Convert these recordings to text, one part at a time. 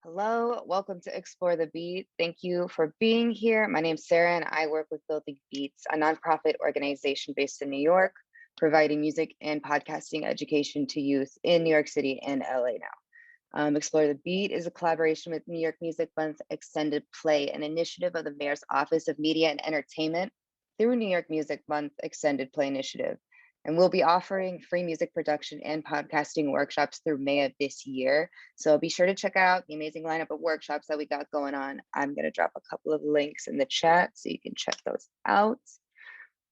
Hello, welcome to Explore the Beat. Thank you for being here. My name's Sarah and I work with Building Beats, a nonprofit organization based in New York, providing music and podcasting education to youth in New York City and LA now. Explore the Beat is a collaboration with New York Music Month Extended Play, an initiative of the Mayor's Office of Media and Entertainment through New York Music Month Extended Play Initiative. And we'll be offering free music production and podcasting workshops through May of this year. So be sure to check out the amazing lineup of workshops that we got going on. I'm going to drop a couple of links in the chat so you can check those out.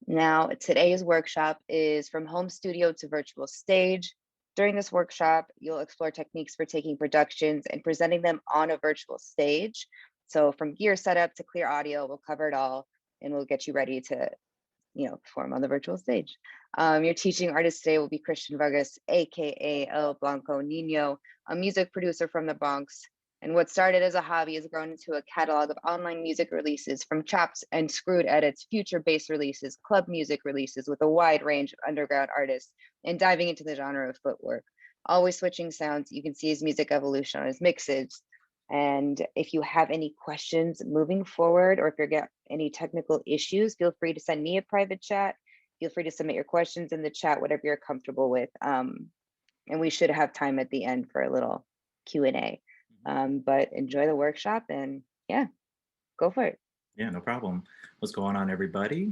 Now, today's workshop is from home studio to virtual stage. During this workshop, you'll explore techniques for taking productions and presenting them on a virtual stage. So from gear setup to clear audio, we'll cover it all and we'll get you ready to perform on the virtual stage. Your teaching artist today will be Christian Vargas, AKA El Blanco Niño, a music producer from the Bronx. And what started as a hobby has grown into a catalog of online music releases, from chopped and screwed edits, future bass releases, club music releases with a wide range of underground artists, and diving into the genre of footwork. Always switching sounds, you can see his music evolution on his mixes. And if you have any questions moving forward, or if you get any technical issues, feel free to send me a private chat. Feel free to submit your questions in the chat, whatever you're comfortable with. And we should have time at the end for a little Q&A. But enjoy the workshop and yeah, go for it. Yeah, no problem. What's going on, everybody?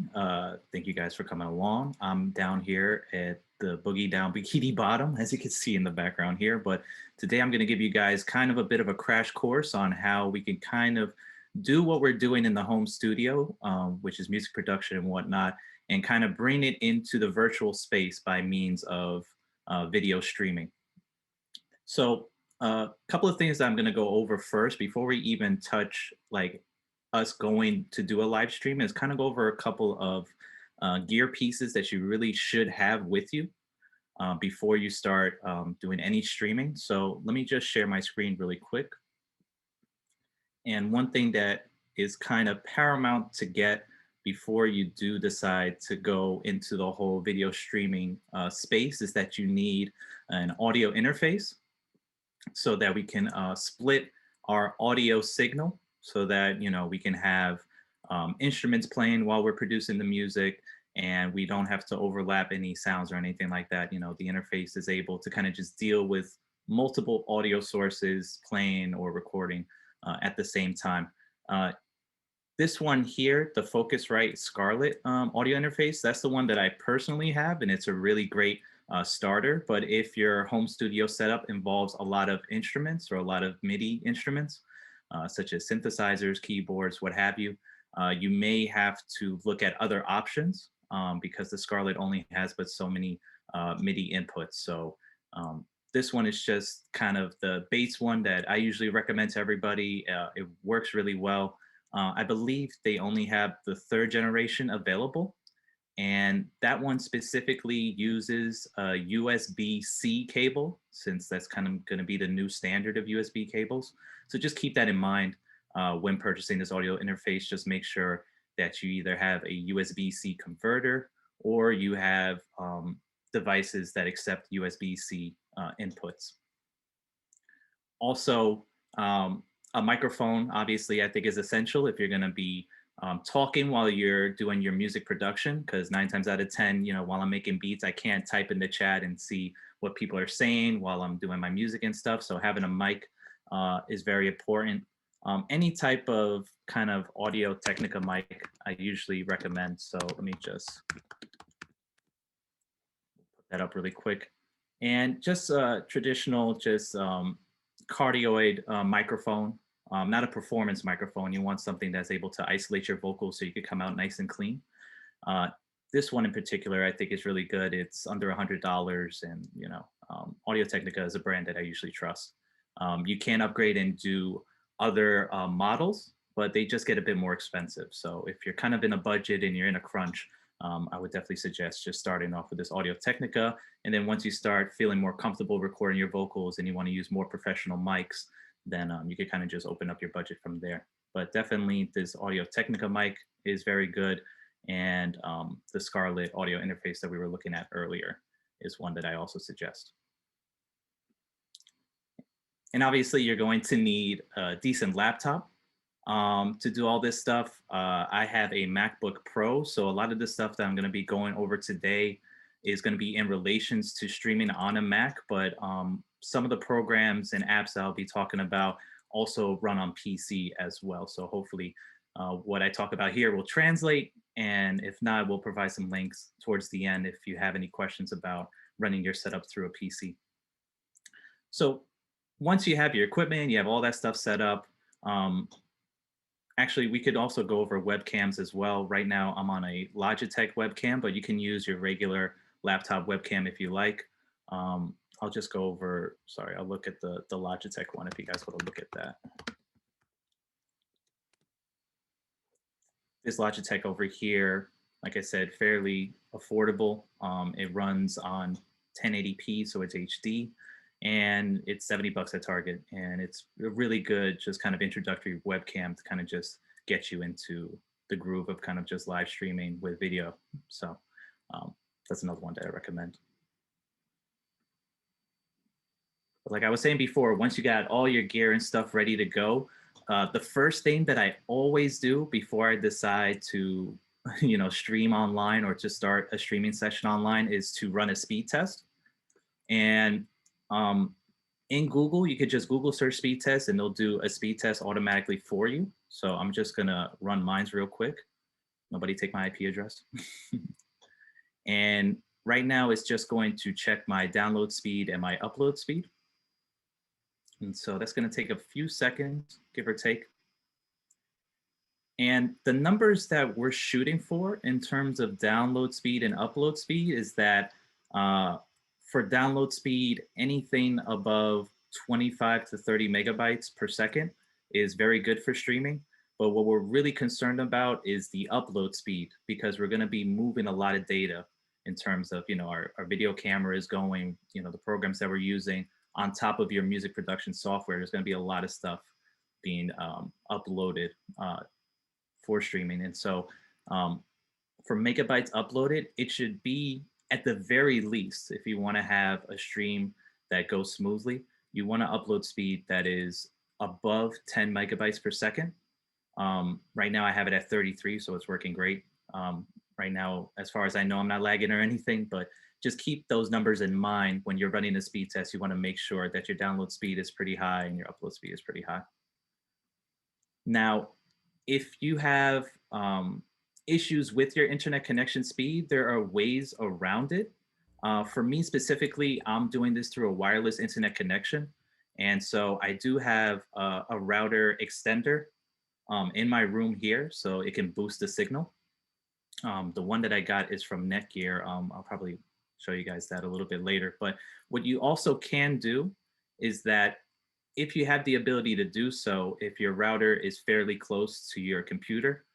Thank you guys for coming along. I'm down here at the Boogie Down Bikini Bottom, as you can see in the background here. But today I'm going to give you guys kind of a bit of a crash course on how we can kind of do what we're doing in the home studio, which is music production and whatnot, and kind of bring it into the virtual space by means of video streaming. So a couple of things that I'm going to go over first before we even touch like us going to do a live stream is kind of go over a couple of gear pieces that you really should have with you before you start doing any streaming. So let me just share my screen really quick. And one thing that is kind of paramount to get before you do decide to go into the whole video streaming space is that you need an audio interface so that we can split our audio signal so that, you know, we can have instruments playing while we're producing the music and we don't have to overlap any sounds or anything like that. You know, the interface is able to kind of just deal with multiple audio sources playing or recording at the same time. This one here, the Focusrite Scarlett audio interface, that's the one that I personally have, and it's a really great starter. But if your home studio setup involves a lot of instruments or a lot of MIDI instruments, such as synthesizers, keyboards, what have you, you may have to look at other options because the Scarlett only has but so many MIDI inputs. So this one is just kind of the base one that I usually recommend to everybody. It works really well. I believe they only have the 3rd generation available. And that one specifically uses a USB-C cable, since that's kind of going to be the new standard of USB cables. So just keep that in mind when purchasing this audio interface. Just make sure that you either have a USB-C converter or you have devices that accept USB-C inputs. Also, a microphone, obviously, I think is essential if you're going to be talking while you're doing your music production, because 9 times out of 10, you know, while I'm making beats, I can't type in the chat and see what people are saying while I'm doing my music and stuff. So having a mic is very important. Any type of kind of Audio Technica mic, I usually recommend. So let me just put that up really quick. And just traditional, just cardioid microphone, not a performance microphone. You want something that's able to isolate your vocals so you could come out nice and clean. This one in particular, I think is really good. It's under $100, and you know, Audio Technica is a brand that I usually trust. You can upgrade and do other models, but they just get a bit more expensive. So if you're kind of in a budget and you're in a crunch, I would definitely suggest just starting off with this Audio Technica. And then once you start feeling more comfortable recording your vocals and you want to use more professional mics, then you can kind of just open up your budget from there. But definitely this Audio Technica mic is very good. And the Scarlett audio interface that we were looking at earlier is one that I also suggest. And obviously you're going to need a decent laptop to do all this stuff. I have a MacBook Pro, so a lot of the stuff that I'm going to be going over today is going to be in relations to streaming on a Mac, but some of the programs and apps that I'll be talking about also run on PC as well. So hopefully what I talk about here will translate, and if not, we'll provide some links towards the end if you have any questions about running your setup through a PC. So once you have your equipment, you have all that stuff set up. Actually, we could also go over webcams as well. Right now, I'm on a Logitech webcam, but you can use your regular laptop webcam if you like. I'll just go over, sorry, I'll look at the Logitech one if you guys want to look at that. This Logitech over here, like I said, fairly affordable. It runs on 1080p, so it's HD, and it's 70 bucks at Target. And it's a really good, just kind of introductory webcam to kind of just get you into the groove of kind of just live streaming with video. So that's another one that I recommend. But like I was saying before, once you got all your gear and stuff ready to go, the first thing that I always do before I decide to, stream online or to start a streaming session online is to run a speed test. And in Google, you could just Google search speed test and they'll do a speed test automatically for you. So I'm just gonna run mine's real quick. Nobody take my IP address. And right now it's just going to check my download speed and my upload speed. And so that's going to take a few seconds, give or take. And the numbers that we're shooting for in terms of download speed and upload speed is that for download speed, anything above 25 to 30 megabytes per second is very good for streaming. But what we're really concerned about is the upload speed, because we're going to be moving a lot of data in terms of, our video camera is going, the programs that we're using on top of your music production software. There's going to be a lot of stuff being uploaded for streaming. And so for megabytes uploaded, it should be at the very least, if you want to have a stream that goes smoothly, you want to upload speed that is above 10 megabytes per second. Right now I have it at 33, so it's working great. Right now, as far as I know, I'm not lagging or anything, but just keep those numbers in mind when you're running a speed test. You want to make sure that your download speed is pretty high and your upload speed is pretty high. Now, if you have issues with your internet connection speed, there are ways around it. For me specifically, I'm doing this through a wireless internet connection. And so I do have a router extender in my room here, so it can boost the signal. The one that I got is from Netgear. I'll probably show you guys that a little bit later. But what you also can do is that if you have the ability to do so, if your router is fairly close to your computer,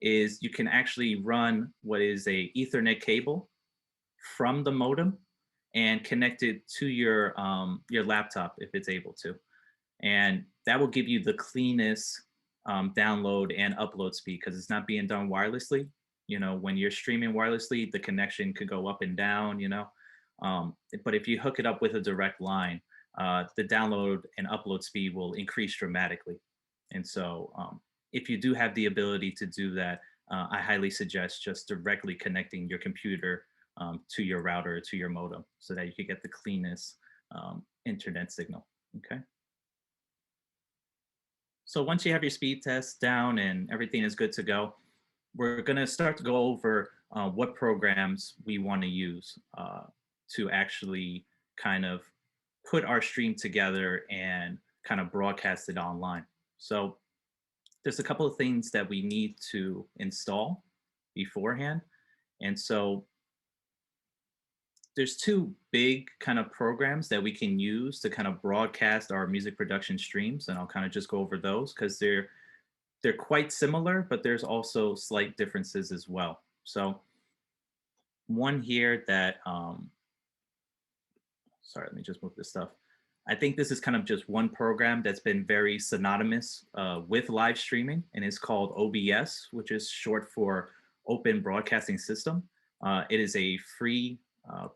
is you can actually run what is a Ethernet cable from the modem and connect it to your laptop if it's able to. And that will give you the cleanest download and upload speed, because it's not being done wirelessly. When you're streaming wirelessly, the connection could go up and down, but if you hook it up with a direct line, the download and upload speed will increase dramatically. And so if you do have the ability to do that, I highly suggest just directly connecting your computer to your router, to your modem, so that you can get the cleanest internet signal, okay? So once you have your speed test down and everything is good to go, we're going to start to go over what programs we want to use to actually kind of put our stream together and kind of broadcast it online. So there's a couple of things that we need to install beforehand. And so there's two big kind of programs that we can use to kind of broadcast our music production streams. And I'll kind of just go over those because they're quite similar, but there's also slight differences as well. So one here that, sorry, let me just move this stuff. I think this is kind of just one program that's been very synonymous with live streaming, and it's called OBS, which is short for Open Broadcasting System. It is a free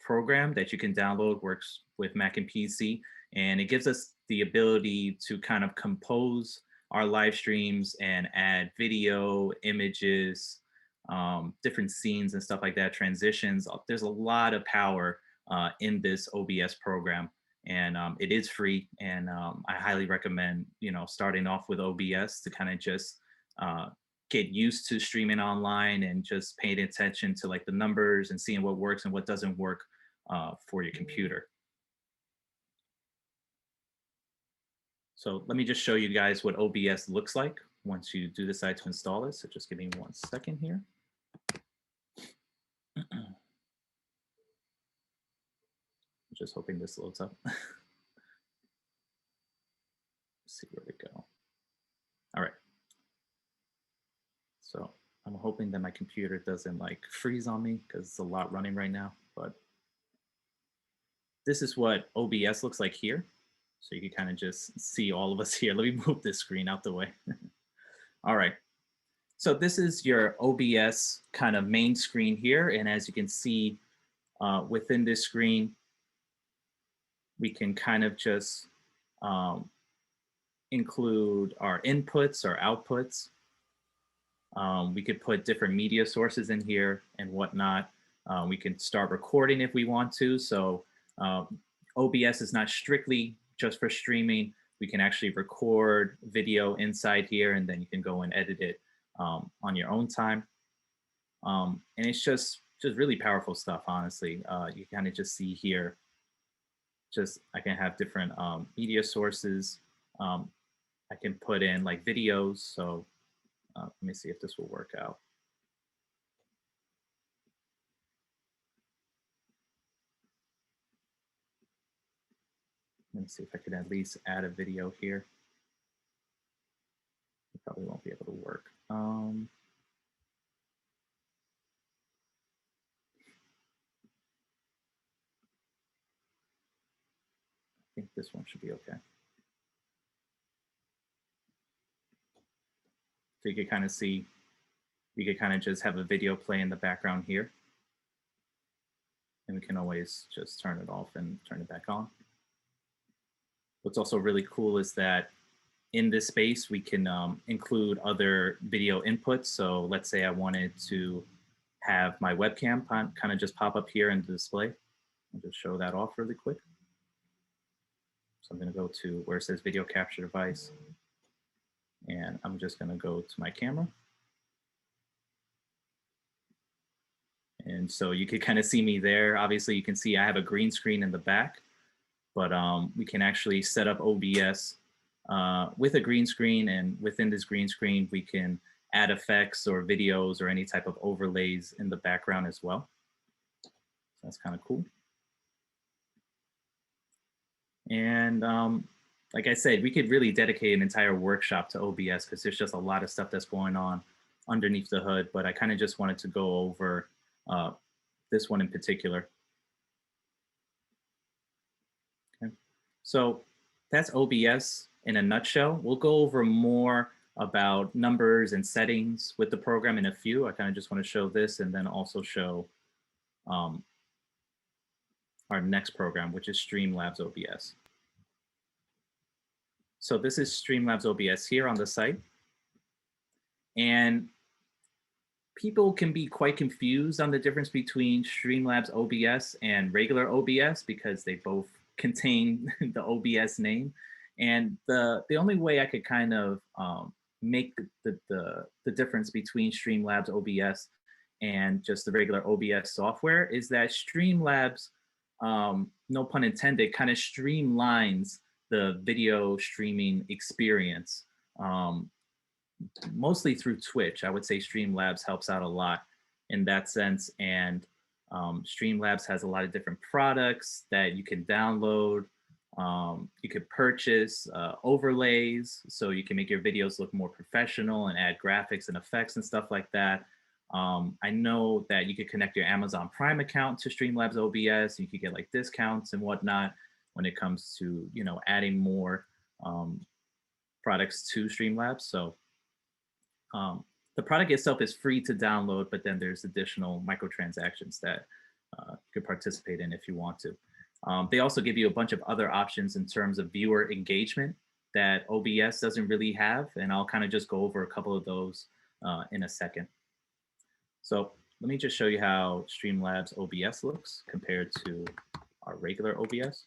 program that you can download, works with Mac and PC, and it gives us the ability to kind of compose our live streams and add video, images, different scenes and stuff like that, transitions. There's a lot of power in this OBS program, and it is free. And I highly recommend, starting off with OBS to kind of just get used to streaming online and just paying attention to like the numbers and seeing what works and what doesn't work for your computer. So let me just show you guys what OBS looks like once you do decide to install it. So just give me 1 second here. Just hoping this loads up. Let's see where we go. All right. So I'm hoping that my computer doesn't like freeze on me because it's a lot running right now, but this is what OBS looks like here. So you can kind of just see all of us here. Let me move this screen out the way. All right. So this is your OBS kind of main screen here. And as you can see within this screen, we can kind of just include our inputs or outputs. We could put different media sources in here and whatnot. We can start recording if we want to. So OBS is not strictly just for streaming. We can actually record video inside here, and then you can go and edit it on your own time. And it's just really powerful stuff, honestly. You kind of just see here, I can have different media sources. I can put in like videos. So let me see if this will work out. Let me see if I could at least add a video here. It probably won't be able to work. I think this one should be okay. So you can kind of see, we could kind of just have a video play in the background here. And we can always just turn it off and turn it back on. What's also really cool is that in this space, we can include other video inputs. So let's say I wanted to have my webcam kind of just pop up here in the display. I'll just show that off really quick. So I'm going to go to where it says video capture device. And I'm just going to go to my camera. And so you can kind of see me there. Obviously, you can see I have a green screen in the back, but we can actually set up OBS with a green screen. And within this green screen, we can add effects or videos or any type of overlays in the background as well. So that's kind of cool. And like I said, we could really dedicate an entire workshop to OBS because there's just a lot of stuff that's going on underneath the hood. But I kind of just wanted to go over this one in particular. Okay. So that's OBS in a nutshell. We'll go over more about numbers and settings with the program in a few. I kind of just want to show this and then also show our next program, which is Streamlabs OBS. So this is Streamlabs OBS here on the site. And people can be quite confused on the difference between Streamlabs OBS and regular OBS because they both contain the OBS name. And the only way I could kind of make the difference between Streamlabs OBS and just the regular OBS software is that Streamlabs, no pun intended, kind of streamlines the video streaming experience. Mostly through Twitch. I would say Streamlabs helps out a lot in that sense. And Streamlabs has a lot of different products that you can download. You could purchase overlays so you can make your videos look more professional and add graphics and effects and stuff like that. I know that you could connect your Amazon Prime account to Streamlabs OBS. You could get like discounts and whatnot when it comes to, adding more products to Streamlabs. So the product itself is free to download, but then there's additional microtransactions that you could participate in if you want to. They also give you a bunch of other options in terms of viewer engagement that OBS doesn't really have. And I'll kind of just go over a couple of those in a second. So let me just show you how Streamlabs OBS looks compared to our regular OBS.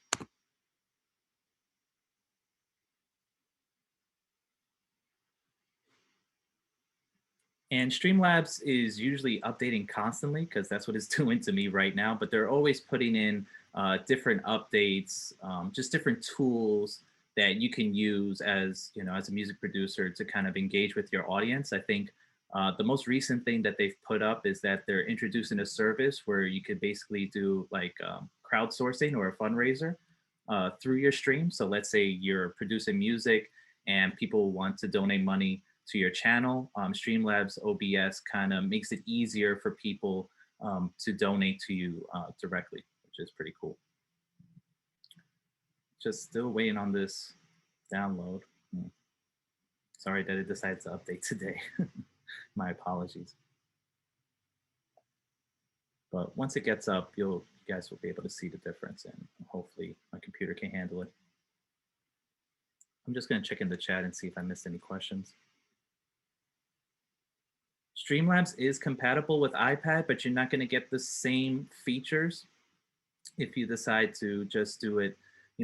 And Streamlabs is usually updating constantly because that's what it's doing to me right now, but they're always putting in different updates, just different tools that you can use as, as a music producer to kind of engage with your audience. I think the most recent thing that they've put up is that they're introducing a service where you could basically do like crowdsourcing or a fundraiser through your stream. So let's say you're producing music and people want to donate money to your channel. Streamlabs OBS kind of makes it easier for people to donate to you directly, which is pretty cool. Just still waiting on this download. Sorry that it decided to update today. My apologies. But once it gets up, you guys will be able to see the difference, and hopefully my computer can handle it. I'm just going to check in the chat and see if I missed any questions. Streamlabs is compatible with iPad, but you're not going to get the same features if you decide to just do it,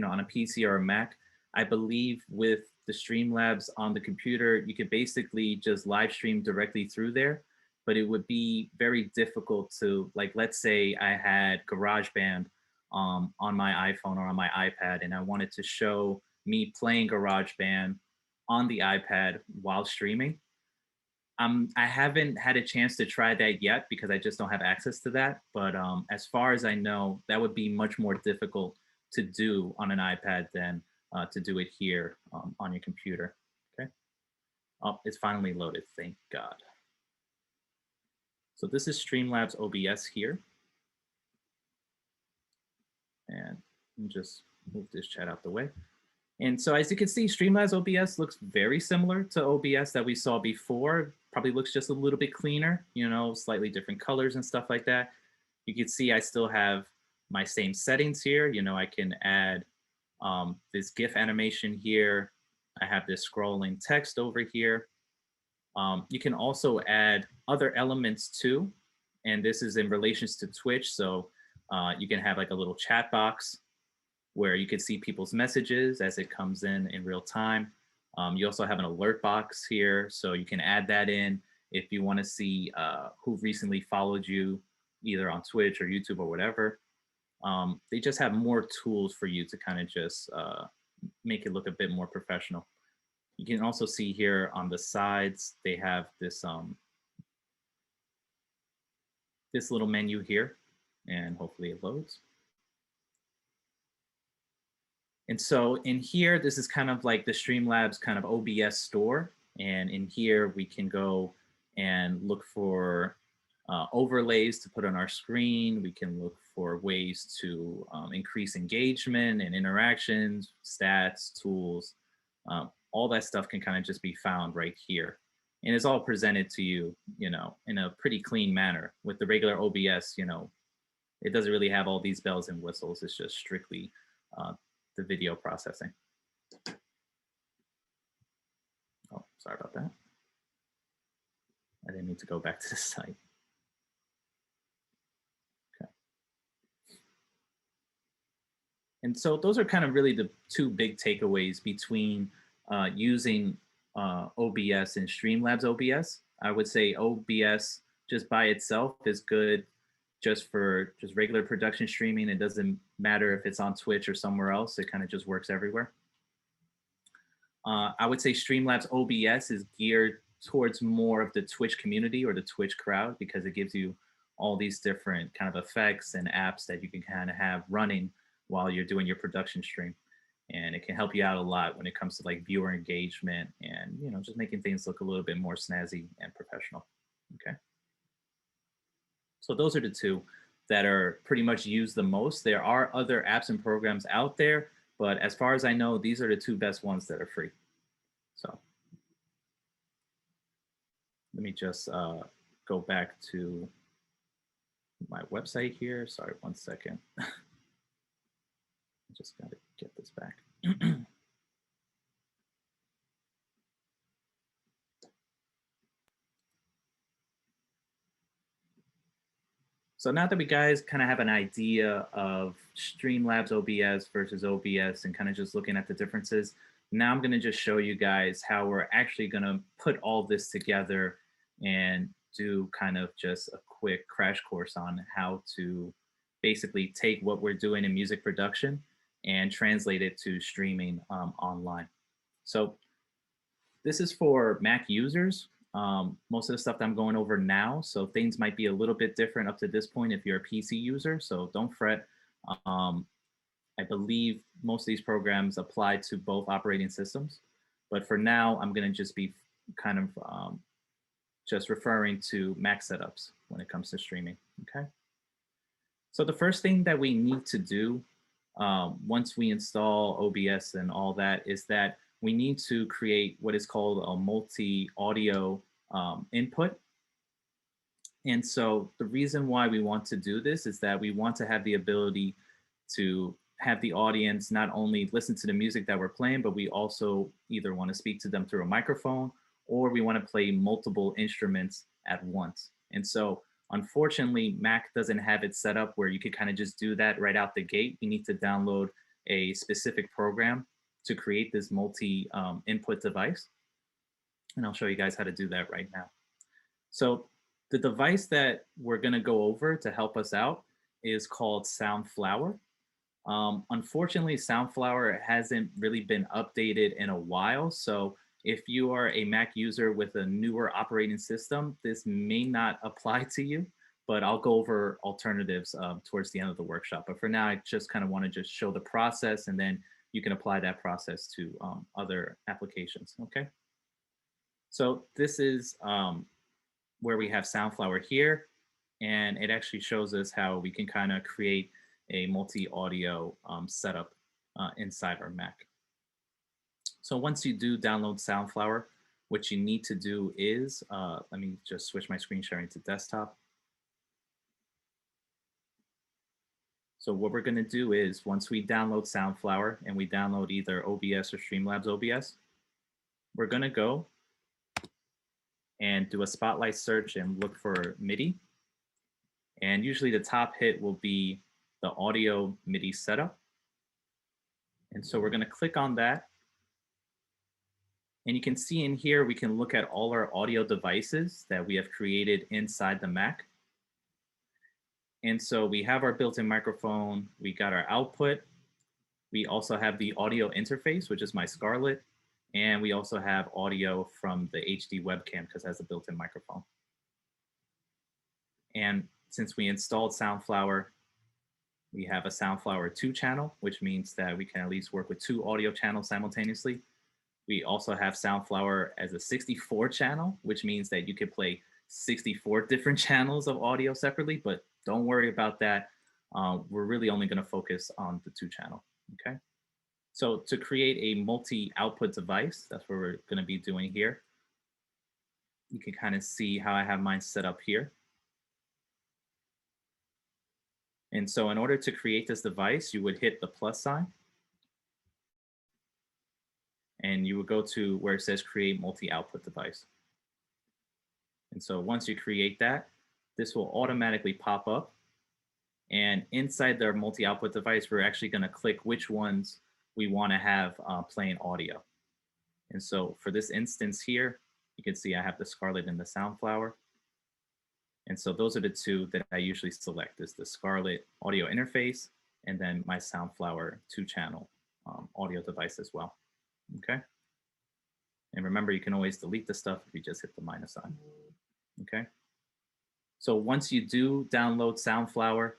on a PC or a Mac. I believe with the Streamlabs on the computer, you could basically just live stream directly through there, but it would be very difficult to, like, let's say I had GarageBand on my iPhone or on my iPad, and I wanted to show me playing GarageBand on the iPad while streaming. I haven't had a chance to try that yet because I just don't have access to that. But as far as I know, that would be much more difficult to do on an iPad than to do it here on your computer. Okay. Oh, it's finally loaded. Thank God. So this is Streamlabs OBS here. And just move this chat out the way. And so as you can see, Streamlabs OBS looks very similar to OBS that we saw before. Probably looks just a little bit cleaner, slightly different colors and stuff like that. You can see I still have my same settings here. I can add this GIF animation here. I have this scrolling text over here. You can also add other elements too. And this is in relations to Twitch. So you can have like a little chat box where you can see people's messages as it comes in real time. You also have an alert box here, so you can add that in if you want to see who recently followed you, either on Twitch or YouTube or whatever. They just have more tools for you to kind of just make it look a bit more professional. You can also see here on the sides, they have this, this little menu here, and hopefully it loads. And so in here, this is kind of like the Streamlabs kind of OBS store. And in here, we can go and look for overlays to put on our screen. We can look for ways to increase engagement and interactions, stats, tools. All that stuff can kind of just be found right here. And it's all presented to you, in a pretty clean manner. With the regular OBS, it doesn't really have all these bells and whistles. It's just strictly the video processing. Oh, sorry about that. I didn't mean to go back to the site. Okay. And so those are kind of really the two big takeaways between using OBS and Streamlabs OBS. I would say OBS just by itself is good just for regular production streaming. It doesn't matter if it's on Twitch or somewhere else. It kind of just works everywhere. I would say Streamlabs OBS is geared towards more of the Twitch community or the Twitch crowd because it gives you all these different kind of effects and apps that you can kind of have running while you're doing your production stream. And it can help you out a lot when it comes to like viewer engagement and, just making things look a little bit more snazzy and professional. Okay. So those are the two that are pretty much used the most. There are other apps and programs out there, but as far as I know, these are the two best ones that are free. So let me just go back to my website here. Sorry, one second. Just got to get this back. So now that we guys kind of have an idea of Streamlabs OBS versus OBS and kind of just looking at the differences, now I'm going to just show you guys how we're actually going to put all this together and do kind of just a quick crash course on how to basically take what we're doing in music production and translate it to streaming online. So this is for Mac users. Most of the stuff that I'm going over now, so things might be a little bit different up to this point if you're a PC user, so don't fret. I believe most of these programs apply to both operating systems, but for now, I'm going to just be kind of just referring to Mac setups when it comes to streaming, okay? So the first thing that we need to do once we install OBS and all that is that we need to create what is called a multi-audio input. And so the reason why we want to do this is that we want to have the ability to have the audience not only listen to the music that we're playing, but we also either want to speak to them through a microphone or we want to play multiple instruments at once. And so unfortunately, Mac doesn't have it set up where you could kind of just do that right out the gate. You need to download a specific program to create this multi-input device. And I'll show you guys how to do that right now. So the device that we're going to go over to help us out is called Soundflower. Unfortunately, Soundflower hasn't really been updated in a while. So if you are a Mac user with a newer operating system, this may not apply to you, but I'll go over alternatives towards the end of the workshop. But for now, I just kind of want to just show the process and then you can apply that process to other applications, okay? So this is where we have Soundflower here, and it actually shows us how we can kind of create a multi-audio setup inside our Mac. So once you do download Soundflower, what you need to do is, let me just switch my screen sharing to desktop. So what we're going to do is once we download Soundflower and we download either OBS or Streamlabs OBS, we're going to go and do a spotlight search and look for MIDI. And usually the top hit will be the audio MIDI setup. And so we're going to click on that. And you can see in here, we can look at all our audio devices that we have created inside the Mac. And so we have our built-in microphone, we got our output, we also have the audio interface, which is my Scarlett, and we also have audio from the HD webcam because it has a built-in microphone. And since we installed Soundflower, we have a Soundflower 2 channel, which means that we can at least work with 2 audio channels simultaneously. We also have Soundflower as a 64 channel, which means that you could play 64 different channels of audio separately, but don't worry about that. We're really only going to focus on the 2 channel, okay? So to create a multi-output device, that's what we're going to be doing here. You can kind of see how I have mine set up here. And so in order to create this device, you would hit the plus sign. And you would go to where it says create multi-output device. And so once you create that, this will automatically pop up. And inside their multi-output device, we're actually going to click which ones we want to have playing audio. And so for this instance here, you can see I have the Scarlett and the Soundflower. And so those are the 2 that I usually select, is the Scarlett audio interface and then my Soundflower 2-channel audio device as well. Okay. And remember, you can always delete the stuff if you just hit the minus sign. Okay. So once you do download Soundflower,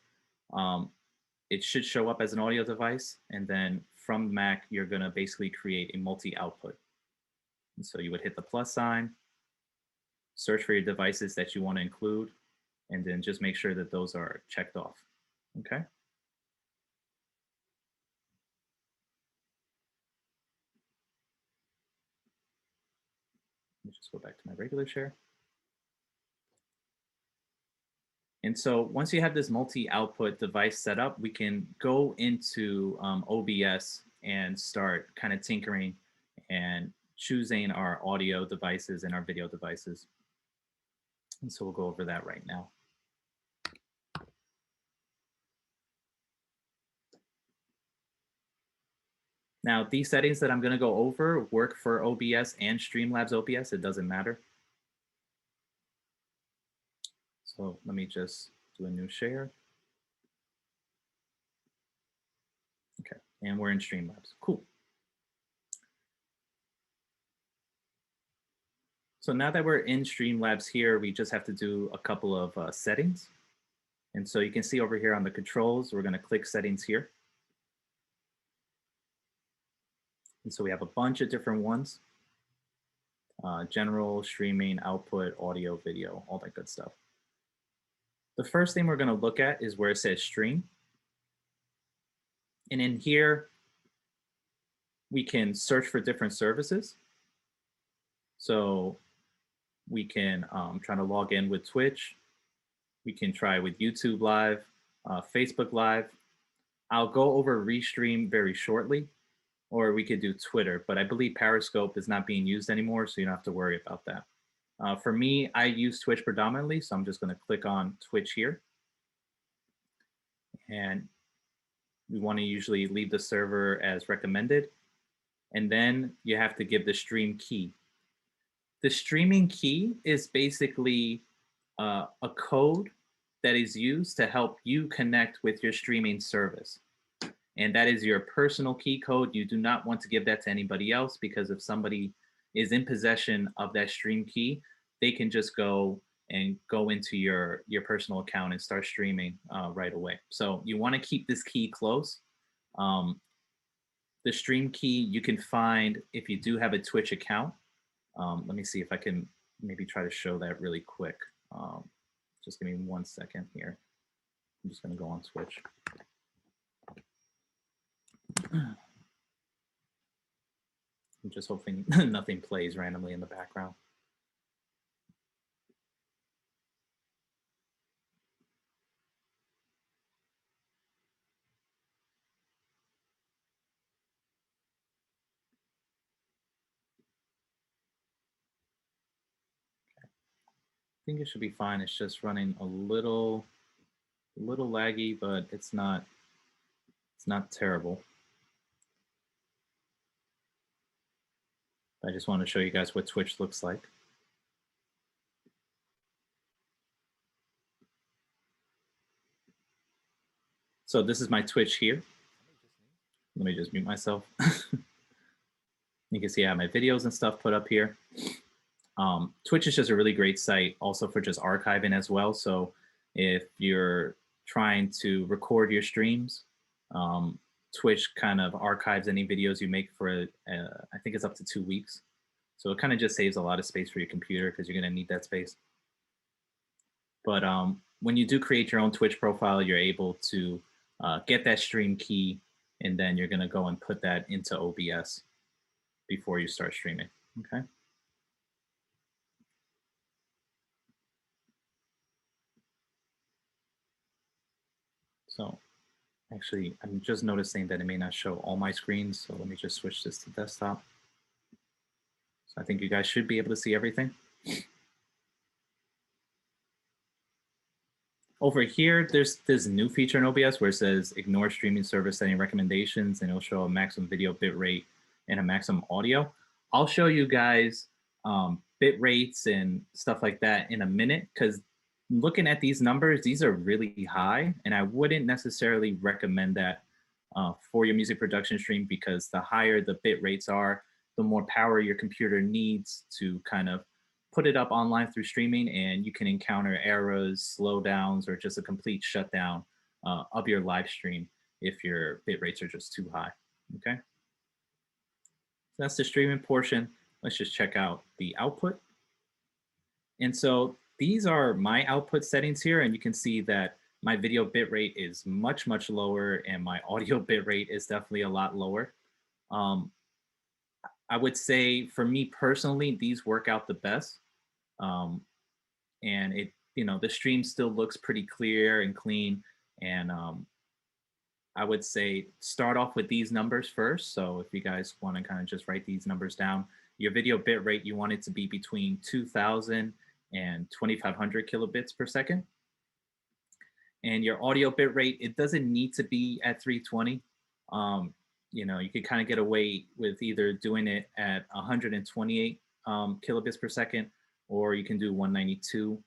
it should show up as an audio device. And then from Mac, you're going to basically create a multi-output. And so you would hit the plus sign, search for your devices that you want to include, and then just make sure that those are checked off. Okay. Let me just go back to my regular share. And so once you have this multi-output device set up, we can go into OBS and start kind of tinkering and choosing our audio devices and our video devices. And so we'll go over that right now. Now, these settings that I'm going to go over work for OBS and Streamlabs OBS. It doesn't matter. So let me just do a new share. Okay, and we're in Streamlabs. Cool. So now that we're in Streamlabs here, we just have to do a couple of settings. And so you can see over here on the controls, we're going to click settings here. And so we have a bunch of different ones. General, streaming, output, audio, video, all that good stuff. The first thing we're going to look at is where it says stream. And in here, we can search for different services. So we can try to log in with Twitch. We can try with YouTube Live, Facebook Live. I'll go over Restream very shortly, or we could do Twitter, but I believe Periscope is not being used anymore, so you don't have to worry about that. For me, I use Twitch predominantly, so I'm just going to click on Twitch here. And we want to usually leave the server as recommended. And then you have to give the stream key. The streaming key is basically a code that is used to help you connect with your streaming service. And that is your personal key code. You do not want to give that to anybody else, because if somebody is in possession of that stream key, they can just go into your personal account and start streaming right away. So you want to keep this key close. The stream key you can find if you do have a Twitch account. Let me see if I can maybe try to show that really quick. Just give me 1 second here. I'm just going to go on Twitch. I'm just hoping nothing plays randomly in the background. I think it should be fine. It's just running a little laggy, but it's not terrible. I just want to show you guys what Twitch looks like. So this is my Twitch here. Let me just mute myself. You can see I have my videos and stuff put up here. Twitch is just a really great site also for just archiving as well. So if you're trying to record your streams, Twitch kind of archives any videos you make for, I think it's up to 2 weeks. So it kind of just saves a lot of space for your computer, because you're going to need that space. But when you do create your own Twitch profile, you're able to get that stream key, and then you're going to go and put that into OBS before you start streaming. Okay. So actually, I'm just noticing that it may not show all my screens. So let me just switch this to desktop. So I think you guys should be able to see everything. Over here, there's this new feature in OBS where it says ignore streaming service setting recommendations, and it'll show a maximum video bit rate and a maximum audio. I'll show you guys bit rates and stuff like that in a minute, because looking at these numbers, these are really high, and I wouldn't necessarily recommend that for your music production stream, because the higher the bit rates are, the more power your computer needs to kind of put it up online through streaming, and you can encounter errors, slowdowns, or just a complete shutdown of your live stream if your bit rates are just too high. Okay, so that's the streaming portion. Let's just check out the output. And so these are my output settings here, and you can see that my video bit rate is much, much lower, and my audio bit rate is definitely a lot lower. I would say for me personally, these work out the best. And the stream still looks pretty clear and clean. And I would say start off with these numbers first. So if you guys want to kind of just write these numbers down, your video bit rate, you want it to be between 2000 and 2500 kilobits per second. And your audio bit rate, it doesn't need to be at 320. You could kind of get away with either doing it at 128 kilobits per second, or you can do 192.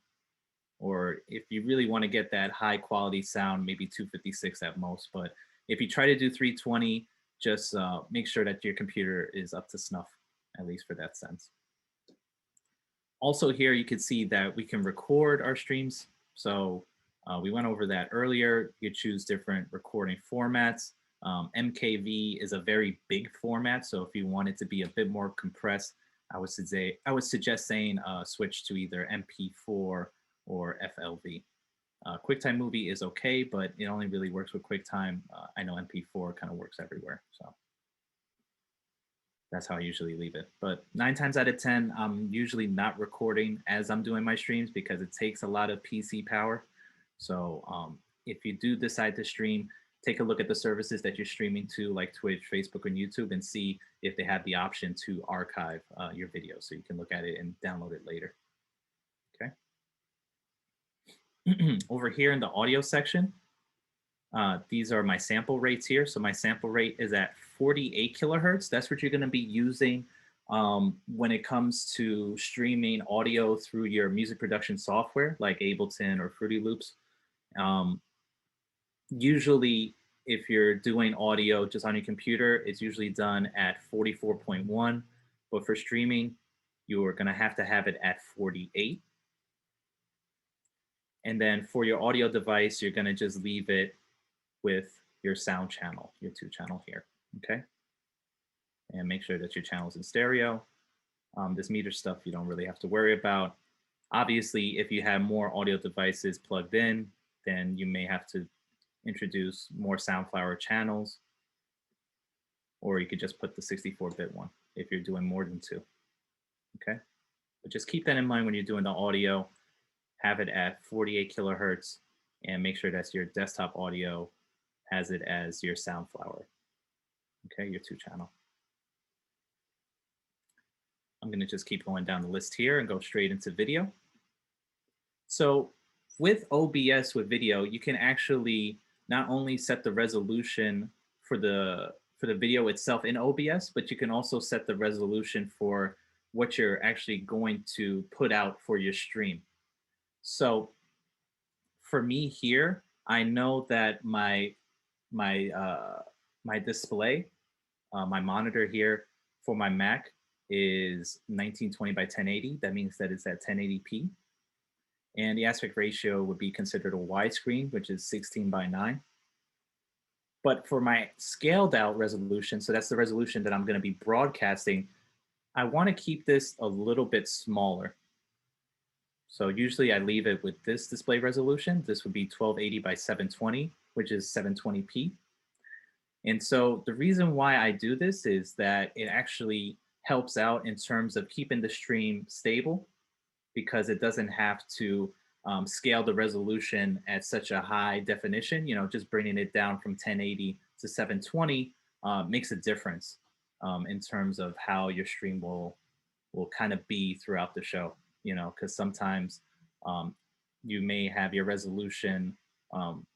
Or if you really want to get that high quality sound, maybe 256 at most. But if you try to do 320, just make sure that your computer is up to snuff, at least for that sense. Also here, you can see that we can record our streams. So we went over that earlier. You choose different recording formats. MKV is a very big format. So if you want it to be a bit more compressed, I would suggest saying switch to either MP4 or FLV. QuickTime Movie is okay, but it only really works with QuickTime. I know MP4 kind of works everywhere, so that's how I usually leave it. But 9 times out of 10, I'm usually not recording as I'm doing my streams because it takes a lot of PC power. So if you do decide to stream, take a look at the services that you're streaming to, like Twitch, Facebook, and YouTube, and see if they have the option to archive your video so you can look at it and download it later. Okay. Over here in the audio section, these are my sample rates here. So my sample rate is at 48 kilohertz. That's what you're going to be using when it comes to streaming audio through your music production software like Ableton or Fruity Loops. Usually, if you're doing audio just on your computer, it's usually done at 44.1. But for streaming, you're going to have it at 48. And then for your audio device, you're going to just leave it with your sound channel, your 2-channel here, okay? And make sure that your channel's in stereo. This meter stuff you don't really have to worry about. Obviously, if you have more audio devices plugged in, then you may have to introduce more Soundflower channels, or you could just put the 64-bit one if you're doing more than 2, okay? But just keep that in mind when you're doing the audio. Have it at 48 kilohertz and make sure that your desktop audio has it as your Soundflower, okay, your 2-channel. I'm going to just keep going down the list here and go straight into video. So with OBS with video, you can actually not only set the resolution for the video itself in OBS, but you can also set the resolution for what you're actually going to put out for your stream. So for me here, I know that my display, my monitor here for my Mac is 1920 by 1080. That means that it's at 1080p. And the aspect ratio would be considered a widescreen, which is 16 by 9. But for my scaled out resolution, so that's the resolution that I'm going to be broadcasting, I want to keep this a little bit smaller. So usually I leave it with this display resolution. This would be 1280 by 720, which is 720p. And so the reason why I do this is that it actually helps out in terms of keeping the stream stable, because it doesn't have to scale the resolution at such a high definition. Just bringing it down from 1080 to 720 makes a difference in terms of how your stream will kind of be throughout the show. Because sometimes you may have your resolution,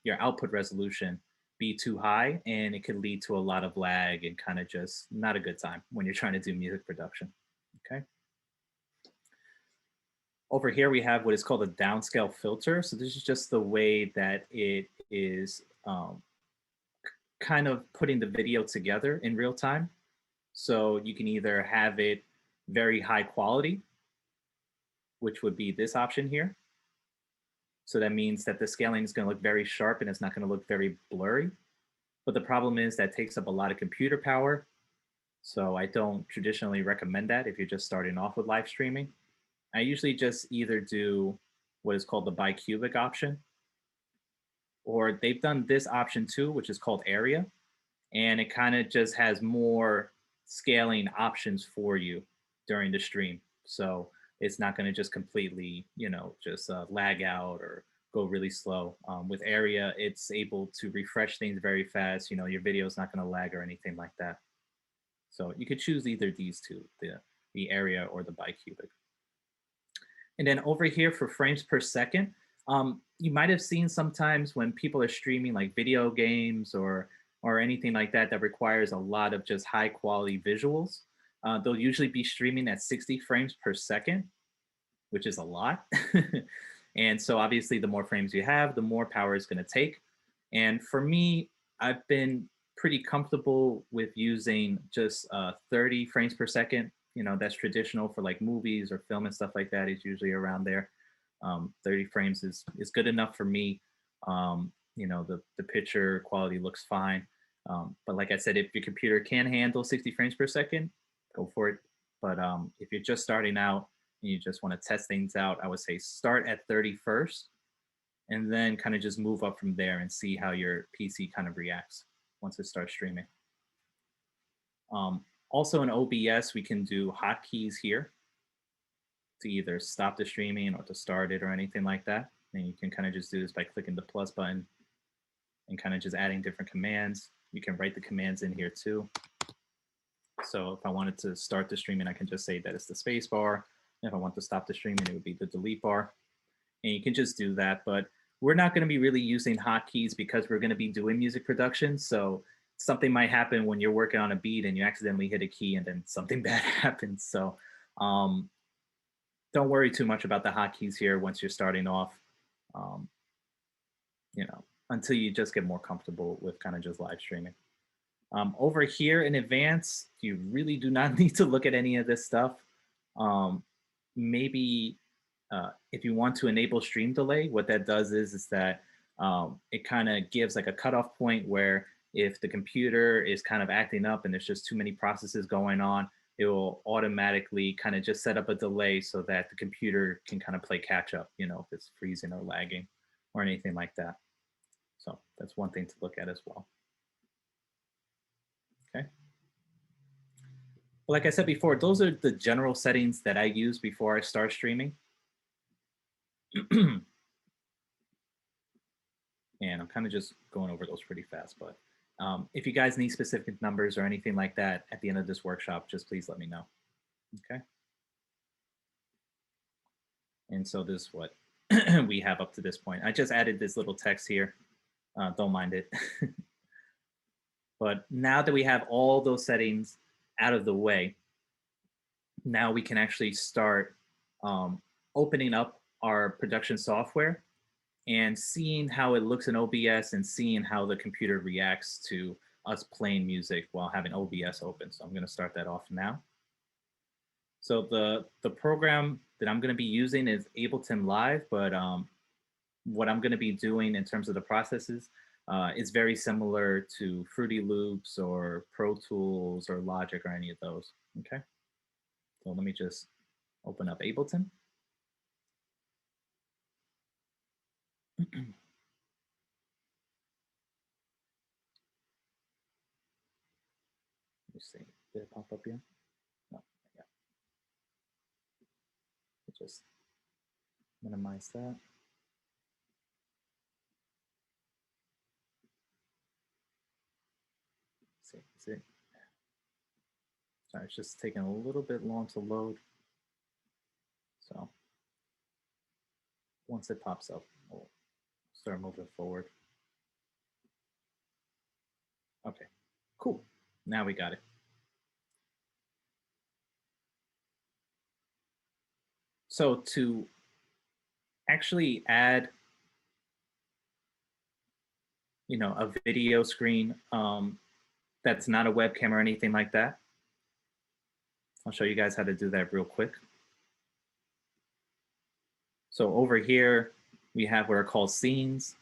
your output resolution be too high, and it could lead to a lot of lag and kind of just not a good time when you're trying to do music production, okay? Over here, we have what is called a downscale filter. So this is just the way that it is kind of putting the video together in real time. So you can either have it very high quality, which would be this option here. So that means that the scaling is going to look very sharp and it's not going to look very blurry. But the problem is that takes up a lot of computer power. So I don't traditionally recommend that if you're just starting off with live streaming. I usually just either do what is called the bicubic option, or they've done this option too, which is called area. And it kind of just has more scaling options for you during the stream. So it's not going to just completely, just lag out or go really slow. With Area, it's able to refresh things very fast. Your video is not going to lag or anything like that. So you could choose either these two, the Area or the bicubic. And then over here for frames per second, you might have seen sometimes when people are streaming like video games or anything like that that requires a lot of just high quality visuals. They'll usually be streaming at 60 frames per second, which is a lot. And so obviously the more frames you have, the more power it's going to take. And for me, I've been pretty comfortable with using just 30 frames per second. That's traditional for like movies or film and stuff like that. It's usually around there. 30 frames is good enough for me. The picture quality looks fine. But like I said, if your computer can handle 60 frames per second, go for it. But if you're just starting out and you just want to test things out, I would say start at 30 first, and then kind of just move up from there and see how your PC kind of reacts once it starts streaming. Also in OBS, we can do hotkeys here to either stop the streaming or to start it or anything like that. And you can kind of just do this by clicking the plus button and kind of just adding different commands. You can write the commands in here too. So if I wanted to start the streaming, I can just say that it's the space bar. If I want to stop the streaming, it would be the delete bar. And you can just do that. But we're not going to be really using hotkeys because we're going to be doing music production. So something might happen when you're working on a beat and you accidentally hit a key and then something bad happens. So don't worry too much about the hotkeys here once you're starting off, until you just get more comfortable with kind of just live streaming. Over here in advanced, you really do not need to look at any of this stuff. Maybe if you want to enable stream delay, what that does is that it kind of gives like a cutoff point where if the computer is kind of acting up and there's just too many processes going on, it will automatically kind of just set up a delay so that the computer can kind of play catch up, if it's freezing or lagging or anything like that. So that's one thing to look at as well. Okay. Like I said before, those are the general settings that I use before I start streaming. And I'm kind of just going over those pretty fast, but if you guys need specific numbers or anything like that at the end of this workshop, just please let me know. Okay. And so this is what we have up to this point. I just added this little text here. Don't mind it. But now that we have all those settings out of the way, now we can actually start opening up our production software and seeing how it looks in OBS and seeing how the computer reacts to us playing music while having OBS open. So I'm going to start that off now. So the program that I'm going to be using is Ableton Live, but what I'm going to be doing in terms of the processes is very similar to Fruity Loops or Pro Tools or Logic or any of those. Okay. So let me just open up Ableton. Let me see. Did it pop up here? No. Yeah. Just minimize that. See. Sorry, it's just taking a little bit long to load. So once it pops up, we'll start moving forward. Okay, cool. Now we got it. So to actually add, a video screen that's not a webcam or anything like that, I'll show you guys how to do that real quick. So over here, we have what are called scenes.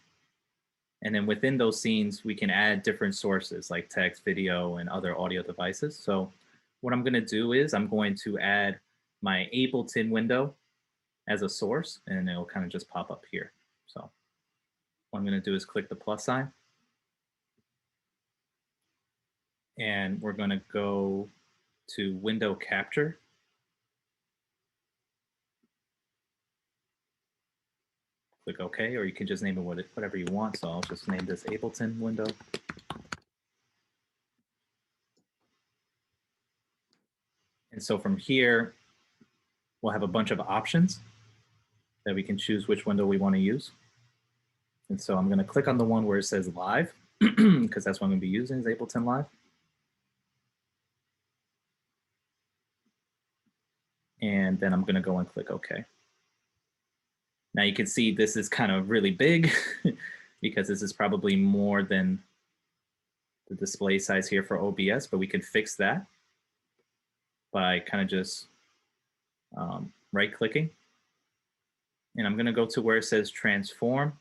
And then within those scenes, we can add different sources like text, video, and other audio devices. So what I'm going to do is I'm going to add my Ableton window as a source, and it'll kind of just pop up here. So what I'm going to do is click the plus sign. And we're going to go to window capture. click OK, or you can just name it whatever you want. So I'll just name this Ableton window. And so from here, we'll have a bunch of options that we can choose which window we want to use. And so I'm going to click on the one where it says Live, because that's what I'm going to be using is Ableton Live. And then I'm going to go and click OK. Now you can see this is kind of really big because this is probably more than the display size here for OBS, but we can fix that by kind of just right-clicking. And I'm going to go to where it says Transform,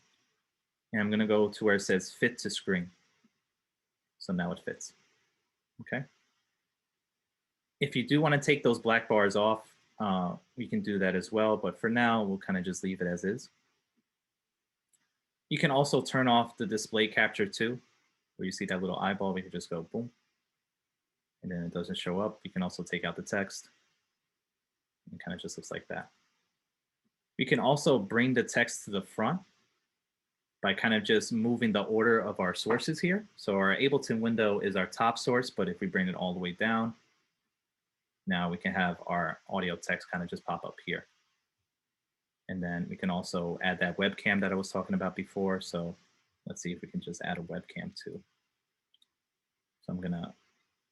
and I'm going to go to where it says Fit to Screen. So now it fits. Okay. If you do want to take those black bars off, we can do that as well. But for now, we'll kind of just leave it as is. You can also turn off the display capture too, where you see that little eyeball. We can just go boom, and then it doesn't show up. You can also take out the text. It kind of just looks like that. We can also bring the text to the front by kind of just moving the order of our sources here. So our Ableton window is our top source, but if we bring it all the way down, now we can have our audio text kind of just pop up here. And then we can also add that webcam that I was talking about before. So let's see if we can just add a webcam too. So I'm gonna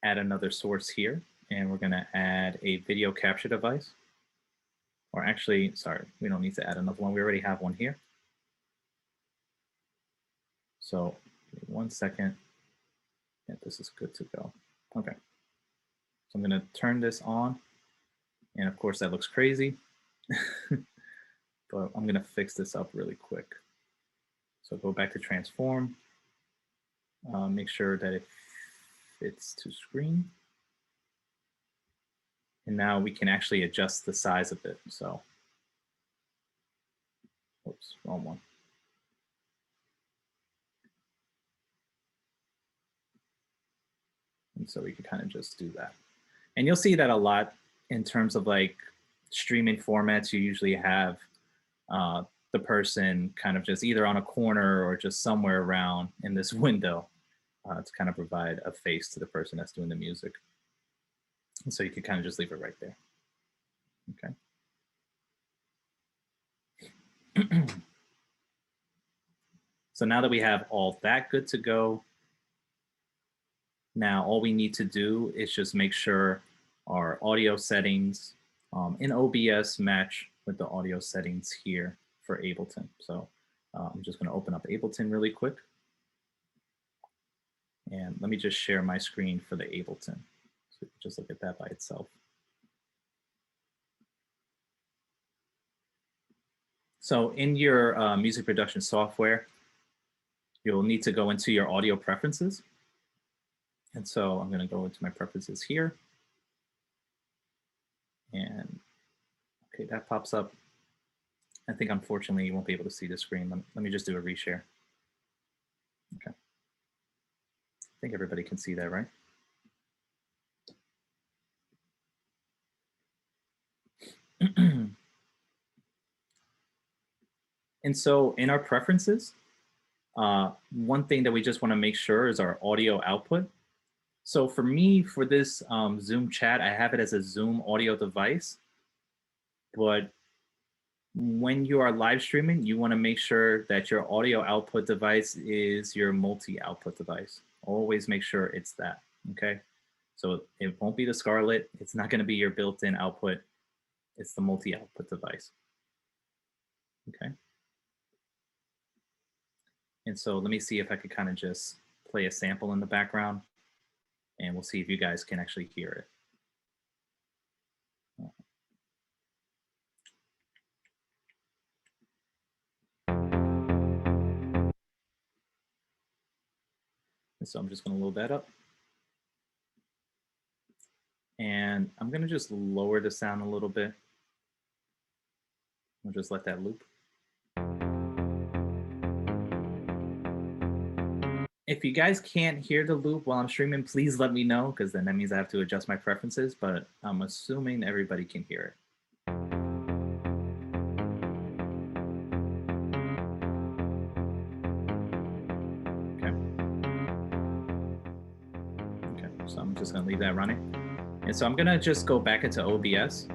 add another source here, and we're gonna add a video capture device. Or actually, sorry, we don't need to add another one. We already have one here. So 1 second. Yeah, this is good to go. Okay. So I'm going to turn this on. And of course, that looks crazy. But I'm going to fix this up really quick. So go back to Transform. Make sure that it fits to screen. And now we can actually adjust the size of it. So, whoops, wrong one. And so we can kind of just do that. And you'll see that a lot in terms of like streaming formats. You usually have the person kind of just either on a corner or just somewhere around in this window to kind of provide a face to the person that's doing the music. And so you can kind of just leave it right there. Okay. So now that we have all that good to go, now all we need to do is just make sure our audio settings in OBS match with the audio settings here for Ableton. So I'm just going to open up Ableton really quick. And let me just share my screen for the Ableton. So just look at that by itself. So in your music production software, you'll need to go into your audio preferences. And so I'm going to go into my preferences here. And okay, that pops up. I think unfortunately you won't be able to see the screen. Let me just do a reshare. Okay. I think everybody can see that, right? And so in our preferences, one thing that we just want to make sure is our audio output. So for me, for this Zoom chat, I have it as a Zoom audio device. But when you are live streaming, you want to make sure that your audio output device is your multi-output device. Always make sure it's that, okay? So it won't be the Scarlett. It's not going to be your built-in output. It's the multi-output device, okay? And so let me see if I could kind of just play a sample in the background, and we'll see if you guys can actually hear it. And so I'm just going to load that up. And I'm going to just lower the sound a little bit. I'll just let that loop. If you guys can't hear the loop while I'm streaming, please let me know, because then that means I have to adjust my preferences, but I'm assuming everybody can hear it. So I'm just gonna leave that running. And so I'm gonna just go back into OBS.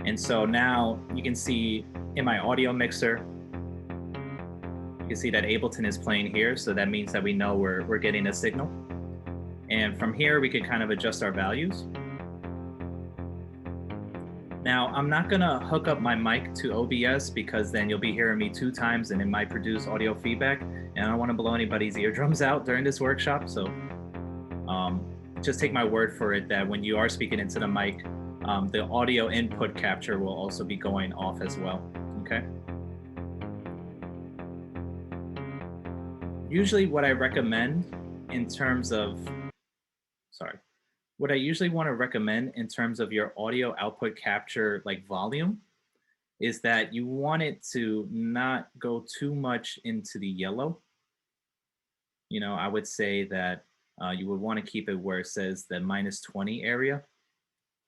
And so now you can see in my audio mixer, you can see that Ableton is playing here. So that means that we know we're getting a signal. And from here, we can kind of adjust our values. Now, I'm not gonna hook up my mic to OBS because then you'll be hearing me 2 times and it might produce audio feedback. And I don't wanna blow anybody's eardrums out during this workshop. So just take my word for it that when you are speaking into the mic, the audio input capture will also be going off as well, okay? Usually what I recommend in terms of, what I usually want to recommend in terms of your audio output capture like volume is that you want it to not go too much into the yellow. You know, I would say that you would want to keep it where it says the -20 area.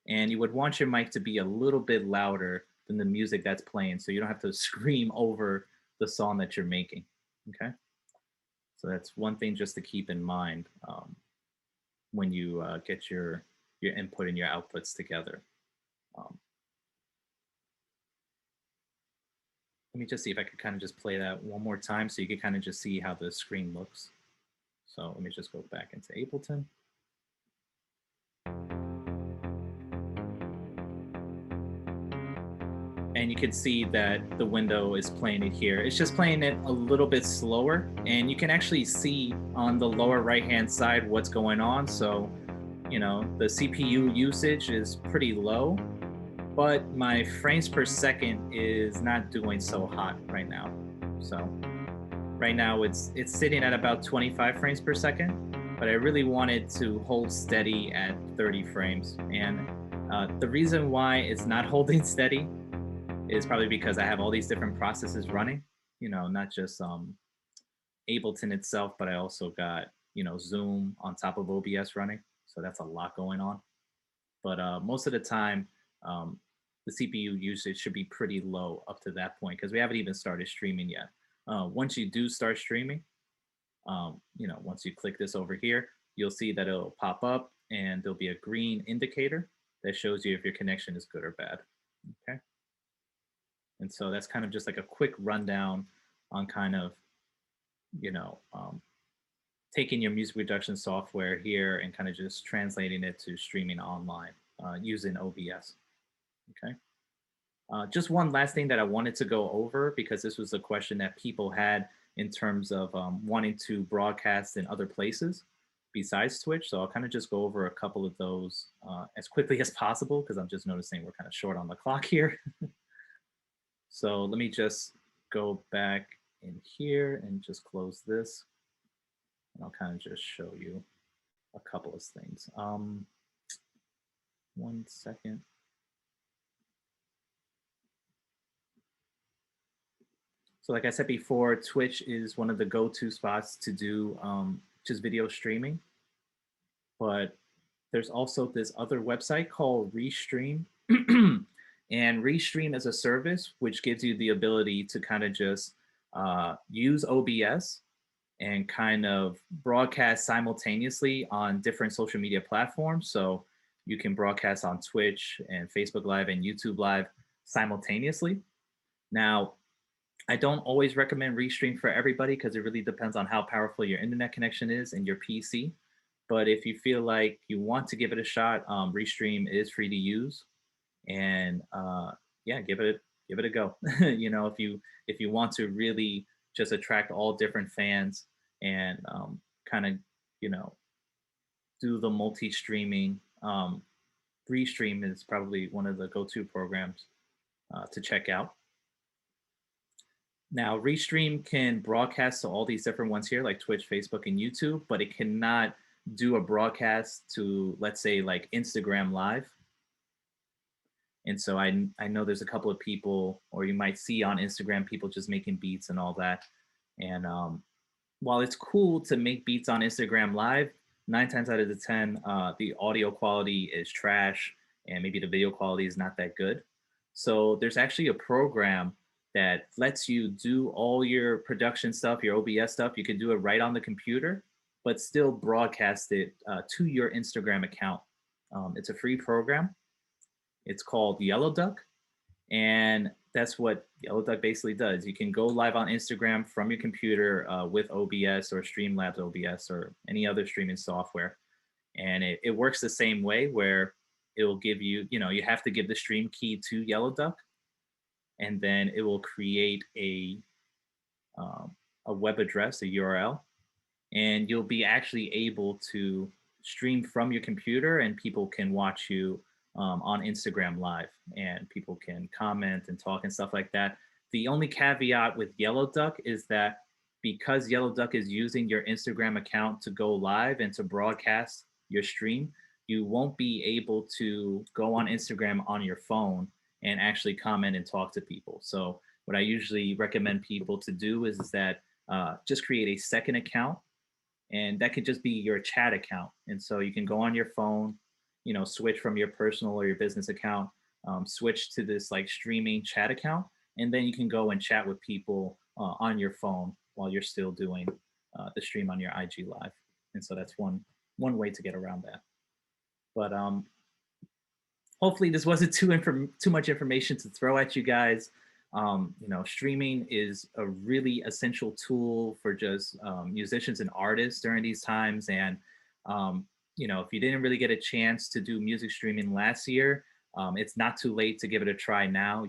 And you would want your mic to be a little bit louder than the music that's playing so you don't have to scream over the song that you're making, okay? So that's one thing just to keep in mind when you get your input and your outputs together. Let me just see if I could kind of just play that one more time so you can kind of just see how the screen looks. So let me just go back into Ableton. And you can see that the window is playing it here. It's just playing it a little bit slower, and you can actually see on the lower right-hand side what's going on. So, you know, the CPU usage is pretty low, but my frames per second is not doing so hot right now. So right now it's sitting at about 25 frames per second, but I really wanted to hold steady at 30 frames. And the reason why it's not holding steady is probably because I have all these different processes running, you know, not just Ableton itself, but I also got, you know, Zoom on top of OBS running. So that's a lot going on. But most of the time, the CPU usage should be pretty low up to that point because we haven't even started streaming yet. Once you do start streaming, you know, once you click this over here, you'll see that it'll pop up and there'll be a green indicator that shows you if your connection is good or bad, okay? And so that's kind of just like a quick rundown on kind of, you know, taking your music reduction software here and kind of just translating it to streaming online using OBS, okay? Just one last thing that I wanted to go over because this was a question that people had in terms of wanting to broadcast in other places besides Twitch. So I'll kind of just go over a couple of those as quickly as possible because I'm just noticing we're kind of short on the clock here. So let me just go back in here and just close this. And I'll kind of just show you a couple of things. 1 second. So like I said before, Twitch is one of the go-to spots to do just video streaming. But there's also this other website called Restream. And Restream is a service which gives you the ability to kind of just use OBS and kind of broadcast simultaneously on different social media platforms. So you can broadcast on Twitch and Facebook Live and YouTube Live simultaneously. Now, I don't always recommend Restream for everybody because it really depends on how powerful your internet connection is and your PC. But if you feel like you want to give it a shot, Restream is free to use. And yeah, give it a go. You know, if you want to really just attract all different fans and kind of, you know, do the multi-streaming, Restream is probably one of the go-to programs to check out. Now, Restream can broadcast to all these different ones here, like Twitch, Facebook, and YouTube, but it cannot do a broadcast to, let's say, like Instagram Live. And so I know there's a couple of people, or you might see on Instagram, people just making beats and all that. And while it's cool to make beats on Instagram Live, 9 times out of the 10, the audio quality is trash and maybe the video quality is not that good. So there's actually a program that lets you do all your production stuff, your OBS stuff. You can do it right on the computer, but still broadcast it to your Instagram account. It's a free program. It's called Yellow Duck. And that's what Yellow Duck basically does. You can go live on Instagram from your computer with OBS or Streamlabs OBS or any other streaming software. And it works the same way, where it will give you, you have to give the stream key to Yellow Duck, and then it will create a web address, a URL, and you'll be actually able to stream from your computer, and people can watch you on Instagram Live, and people can comment and talk and stuff like that. The only caveat with Yellow Duck is that because Yellow Duck is using your Instagram account to go live and to broadcast your stream, you won't be able to go on Instagram on your phone and actually comment and talk to people. So what I usually recommend people to do is that just create a second account, and that could just be your chat account. And so you can go on your phone, switch from your personal or your business account, switch to this like streaming chat account, and then you can go and chat with people on your phone while you're still doing the stream on your IG Live. And so that's one way to get around that. But hopefully this wasn't too much information to throw at you guys. Streaming is a really essential tool for just musicians and artists during these times. And if you didn't really get a chance to do music streaming last year, it's not too late to give it a try now.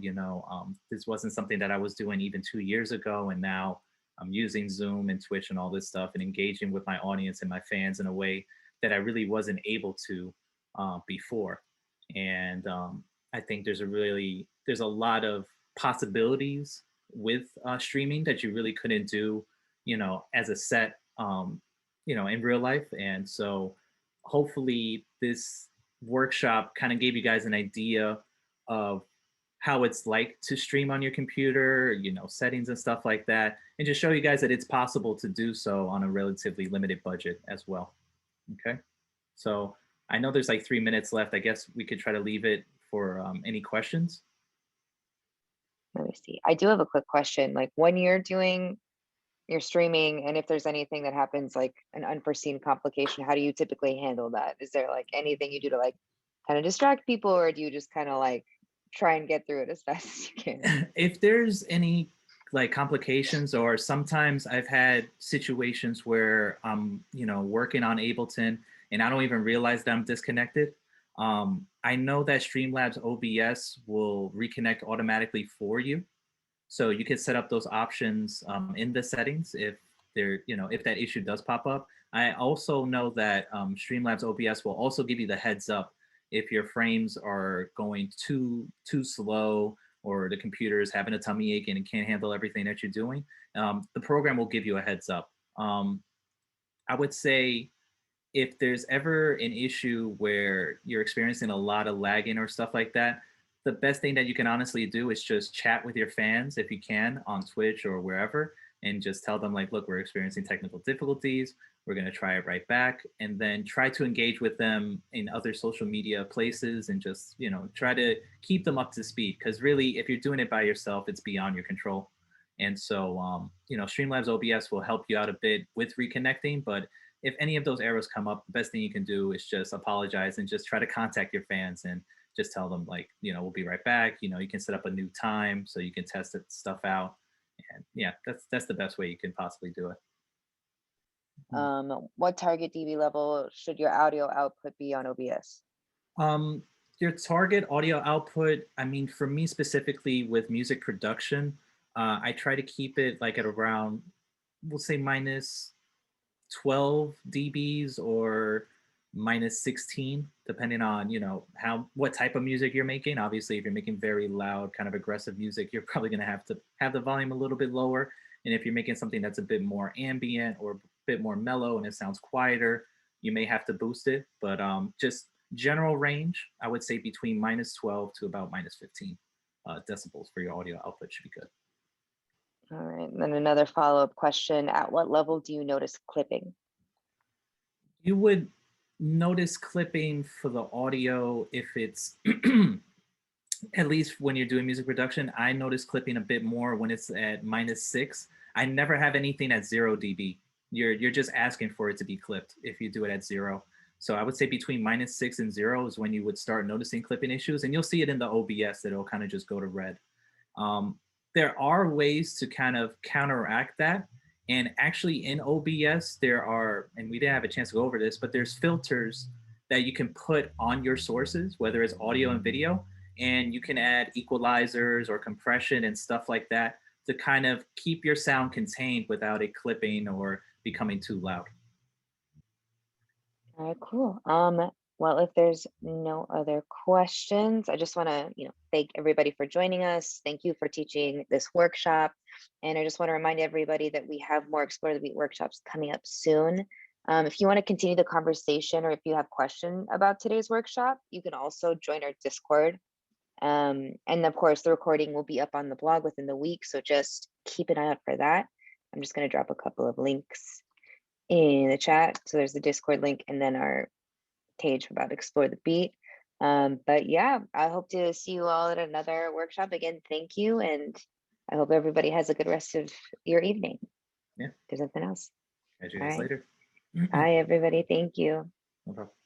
This wasn't something that I was doing even 2 years ago, and now I'm using Zoom and Twitch and all this stuff and engaging with my audience and my fans in a way that I really wasn't able to before. And I think there's a lot of possibilities with streaming that you really couldn't do, as a set, in real life. And so hopefully this workshop kind of gave you guys an idea of how it's like to stream on your computer, settings and stuff like that, and just show you guys that it's possible to do so on a relatively limited budget as well. Okay, so I know there's like 3 minutes left. I guess we could try to leave it for any questions. Let me see. I do have a quick question. Like, when you're doing your streaming, and if there's anything that happens, like an unforeseen complication, how do you typically handle that? Is there like anything you do to like kind of distract people, or do you just kind of like try and get through it as fast as you can? If there's any like complications, or sometimes I've had situations where I'm, working on Ableton and I don't even realize that I'm disconnected. I know that Streamlabs OBS will reconnect automatically for you. So you can set up those options in the settings if if that issue does pop up. I also know that Streamlabs OBS will also give you the heads up if your frames are going too slow, or the computer is having a tummy ache and it can't handle everything that you're doing. The program will give you a heads up. I would say if there's ever an issue where you're experiencing a lot of lagging or stuff like that, the best thing that you can honestly do is just chat with your fans if you can on Twitch or wherever, and just tell them like, look, we're experiencing technical difficulties. We're going to try it right back. And then try to engage with them in other social media places, and just, try to keep them up to speed. Because really, if you're doing it by yourself, it's beyond your control. And so, Streamlabs OBS will help you out a bit with reconnecting. But if any of those errors come up, the best thing you can do is just apologize and just try to contact your fans and just tell them like, we'll be right back. You can set up a new time so you can test stuff out. And yeah, that's the best way you can possibly do it. What target dB level should your audio output be on OBS? Your target audio output, I mean, for me specifically with music production, I try to keep it like at around, we'll say minus 12 dBs or minus 16, depending on, what type of music you're making. Obviously, if you're making very loud, kind of aggressive music, you're probably going to have to have the volume a little bit lower. And if you're making something that's a bit more ambient or a bit more mellow and it sounds quieter, you may have to boost it. But just general range, I would say between minus 12 to about minus 15 decibels for your audio output should be good. All right, and then another follow-up question. At what level do you notice clipping? You would notice clipping for the audio if it's at least when you're doing music production, I notice clipping a bit more when it's at -6. I never have anything at 0 dB. You're just asking for it to be clipped if you do it at 0. So I would say between -6 and 0 is when you would start noticing clipping issues, and you'll see it in the OBS that it'll kind of just go to red. There are ways to kind of counteract that. And actually in OBS, there are, and we didn't have a chance to go over this, but there's filters that you can put on your sources, whether it's audio and video, and you can add equalizers or compression and stuff like that to kind of keep your sound contained without it clipping or becoming too loud. All right, cool. Well, if there's no other questions, I just want to, thank everybody for joining us. Thank you for teaching this workshop. And I just want to remind everybody that we have more Explore the Beat workshops coming up soon. If you want to continue the conversation or if you have questions about today's workshop, you can also join our Discord. And of course, the recording will be up on the blog within the week. So just keep an eye out for that. I'm just going to drop a couple of links in the chat. So there's the Discord link and then our page about Explore the Beat. But yeah, I hope to see you all at another workshop. Again, thank you. And I hope everybody has a good rest of your evening. Yeah. There's nothing else. Catch you guys later. Bye, everybody. Thank you. No problem.